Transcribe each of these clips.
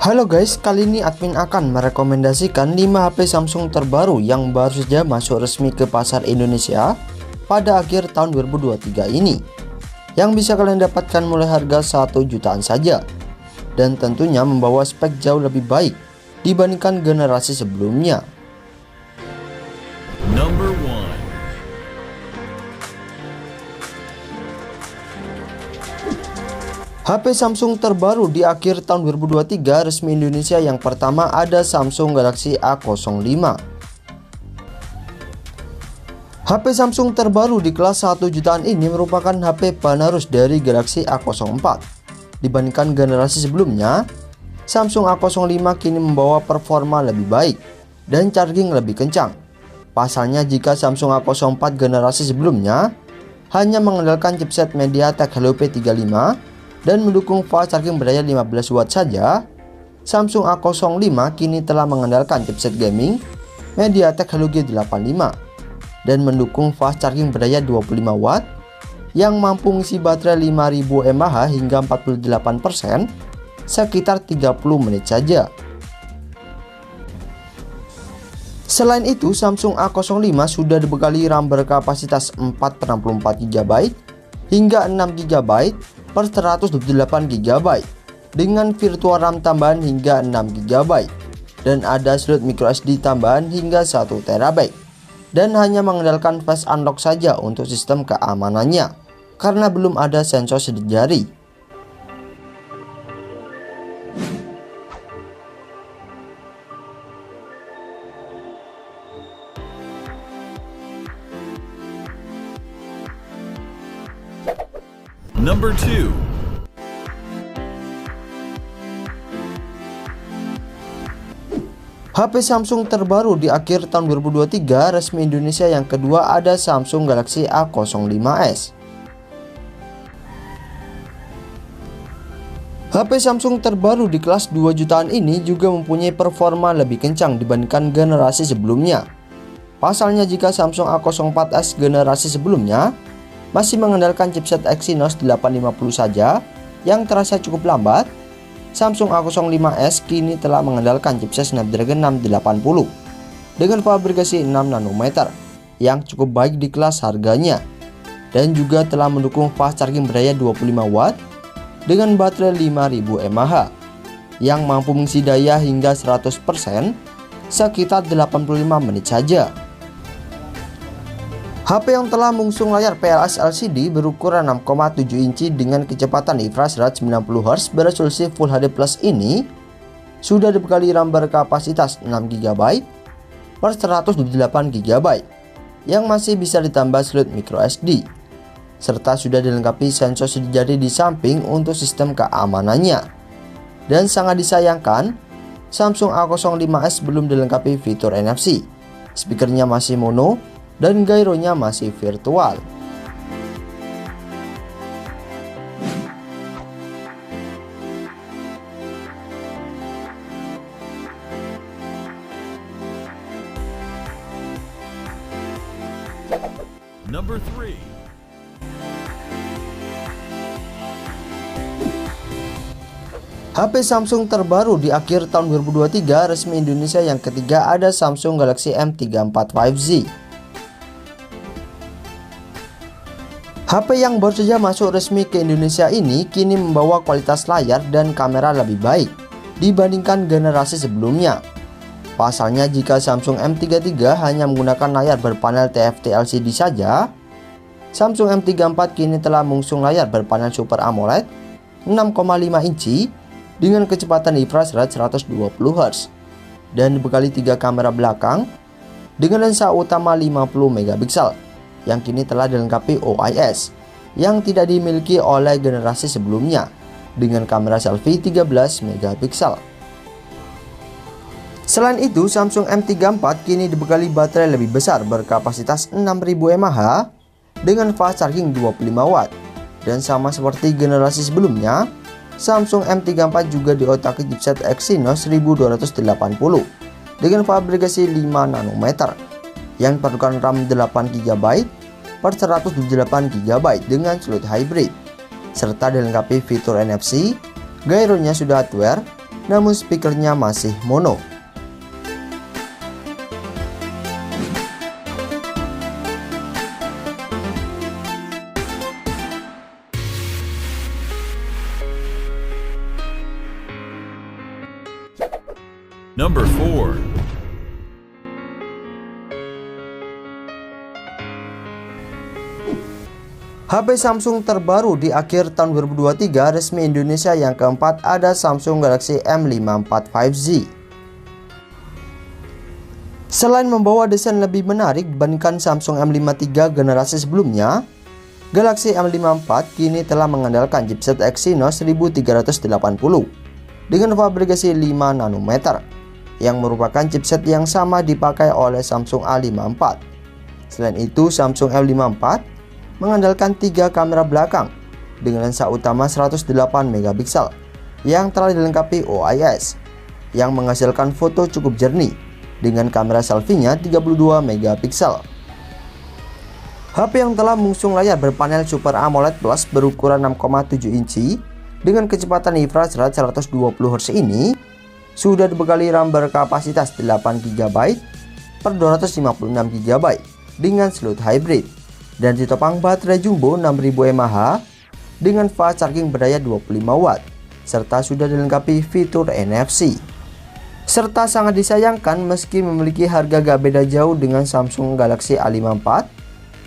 Halo guys, kali ini admin akan merekomendasikan 5 HP Samsung terbaru yang baru saja masuk resmi ke pasar Indonesia pada akhir tahun 2023 ini, yang bisa kalian dapatkan mulai harga 1 jutaan saja, dan tentunya membawa spek jauh lebih baik dibandingkan generasi sebelumnya. Number 1. HP Samsung terbaru di akhir tahun 2023 resmi Indonesia yang pertama ada Samsung Galaxy A05. HP Samsung terbaru di kelas 1 jutaan ini merupakan HP penerus dari Galaxy A04. Dibandingkan generasi sebelumnya, Samsung A05 kini membawa performa lebih baik dan charging lebih kencang. Pasalnya jika Samsung A04 generasi sebelumnya hanya mengandalkan chipset MediaTek Helio P35 dan mendukung fast charging berdaya 15 watt saja, Samsung A05 kini telah mengandalkan chipset gaming MediaTek Helio G85 dan mendukung fast charging berdaya 25 watt yang mampu mengisi baterai 5000 mAh hingga 48% sekitar 30 menit saja. Selain itu, Samsung A05 sudah dibekali RAM berkapasitas 464 GB hingga 6 GB per 128 GB dengan virtual RAM tambahan hingga 6 GB dan ada slot microSD tambahan hingga 1 TB dan hanya mengandalkan Face Unlock saja untuk sistem keamanannya karena belum ada sensor sidik jari. Number 2. HP Samsung terbaru di akhir tahun 2023 resmi Indonesia yang kedua ada Samsung Galaxy A05s. HP Samsung terbaru di kelas 2 jutaan ini juga mempunyai performa lebih kencang dibandingkan generasi sebelumnya. Pasalnya jika Samsung A04s generasi sebelumnya masih mengandalkan chipset Exynos 850 saja yang terasa cukup lambat, Samsung A05s kini telah mengandalkan chipset Snapdragon 680 dengan fabrikasi 6 nanometer yang cukup baik di kelas harganya dan juga telah mendukung fast charging berdaya 25 watt dengan baterai 5000 mAh yang mampu mengisi daya hingga 100% sekitar 85 menit saja. HP yang telah mengusung layar PLS LCD berukuran 6,7 inci dengan kecepatan refresh rate 90Hz beresolusi Full HD Plus ini sudah dibekali RAM berkapasitas 6 GB per 128 GB yang masih bisa ditambah slot microSD serta sudah dilengkapi sensor sidik jari di samping untuk sistem keamanannya. Dan sangat disayangkan, Samsung A05s belum dilengkapi fitur NFC, speakernya masih mono dan gyronya masih virtual. Number 3. HP Samsung terbaru di akhir tahun 2023 resmi Indonesia yang ketiga ada Samsung Galaxy M34 5G. HP yang baru saja masuk resmi ke Indonesia ini kini membawa kualitas layar dan kamera lebih baik dibandingkan generasi sebelumnya. Pasalnya jika Samsung M33 hanya menggunakan layar berpanel TFT LCD saja, Samsung M34 kini telah mengusung layar berpanel Super AMOLED 6,5 inci dengan kecepatan refresh rate 120Hz dan dibekali 3 kamera belakang dengan lensa utama 50 megapiksel yang kini telah dilengkapi OIS yang tidak dimiliki oleh generasi sebelumnya dengan kamera selfie 13 megapiksel. Selain itu, Samsung M34 kini dibekali baterai lebih besar berkapasitas 6000 mAh dengan fast charging 25 watt dan sama seperti generasi sebelumnya, Samsung M34 juga diotaki chipset Exynos 1280 dengan fabrikasi 5 nanometer yang diperlukan RAM 8 GB per 128 GB dengan slot hybrid serta dilengkapi fitur NFC, gyronya sudah hardware namun speakernya masih mono. Number 4. HP Samsung terbaru di akhir tahun 2023 resmi Indonesia yang keempat ada Samsung Galaxy M54 5G. Selain membawa desain lebih menarik dibandingkan Samsung M53 generasi sebelumnya, Galaxy M54 kini telah mengandalkan chipset Exynos 1380 dengan fabrikasi 5 nanometer yang merupakan chipset yang sama dipakai oleh Samsung A54. Selain itu, Samsung M54 mengandalkan 3 kamera belakang dengan lensa utama 108 megapiksel yang telah dilengkapi OIS yang menghasilkan foto cukup jernih dengan kamera selfie-nya 32 megapiksel. HP yang telah mengusung layar berpanel Super AMOLED Plus berukuran 6,7 inci dengan kecepatan refresh rate 120Hz ini sudah dibekali RAM berkapasitas 8GB per 256GB dengan slot hybrid dan ditopang baterai jumbo 6000 mAh dengan fast charging berdaya 25W serta sudah dilengkapi fitur NFC. Serta sangat disayangkan meski memiliki harga gak beda jauh dengan Samsung Galaxy A54,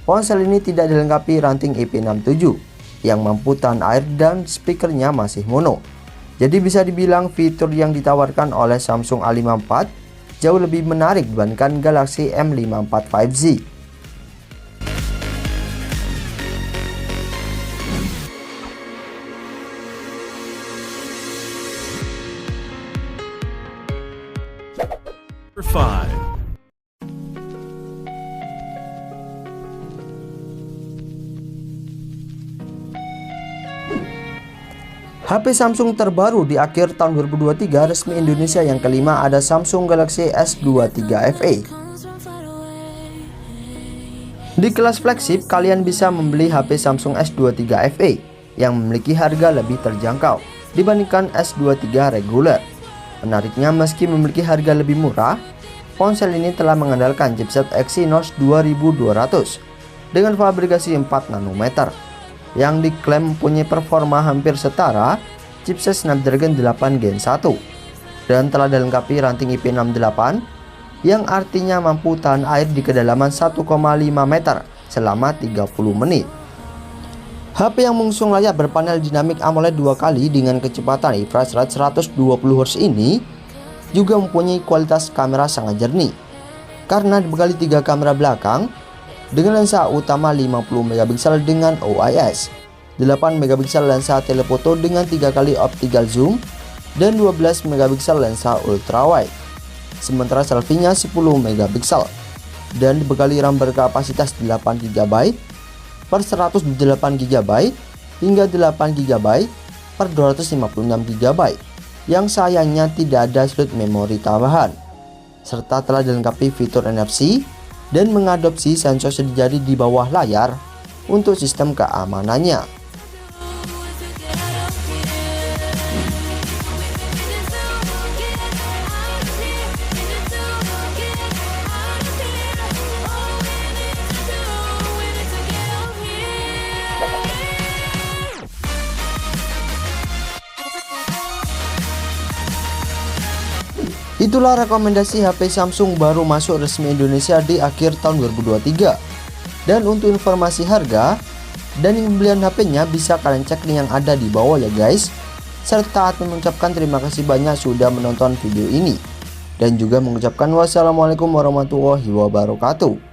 ponsel ini tidak dilengkapi ranting IP67 yang mampu tahan air dan speakernya masih mono. Jadi bisa dibilang fitur yang ditawarkan oleh Samsung A54 jauh lebih menarik dibandingkan Galaxy M54 5G. Number 5. HP Samsung terbaru di akhir tahun 2023 resmi Indonesia yang kelima ada Samsung Galaxy S23 FE. Di kelas flagship kalian bisa membeli HP Samsung S23 FE yang memiliki harga lebih terjangkau dibandingkan S23 reguler. Menariknya meski memiliki harga lebih murah, ponsel ini telah mengandalkan chipset Exynos 2200 dengan fabrikasi 4 nanometer yang diklaim mempunyai performa hampir setara chipset Snapdragon 8 Gen 1 dan telah dilengkapi ranting IP68 yang artinya mampu tahan air di kedalaman 1,5 meter selama 30 menit. HP yang mengusung layar berpanel dinamik AMOLED 2 kali dengan kecepatan refresh rate 120Hz ini juga mempunyai kualitas kamera sangat jernih karena dibekali 3 kamera belakang dengan lensa utama 50 megapiksel dengan OIS, 8 megapiksel lensa telefoto dengan 3 kali optical zoom dan 12 megapiksel lensa ultrawide. Sementara selfie-nya 10 megapiksel dan dibekali RAM berkapasitas 8GB per 128GB hingga 8GB per 256GB yang sayangnya tidak ada slot memori tambahan, serta telah dilengkapi fitur NFC dan mengadopsi sensor jari di bawah layar untuk sistem keamanannya. Itulah rekomendasi HP Samsung baru masuk resmi Indonesia di akhir tahun 2023. Dan untuk informasi harga dan pembelian HP-nya bisa kalian cek link yang ada di bawah ya guys. Serta mengucapkan terima kasih banyak sudah menonton video ini. Dan juga mengucapkan wassalamualaikum warahmatullahi wabarakatuh.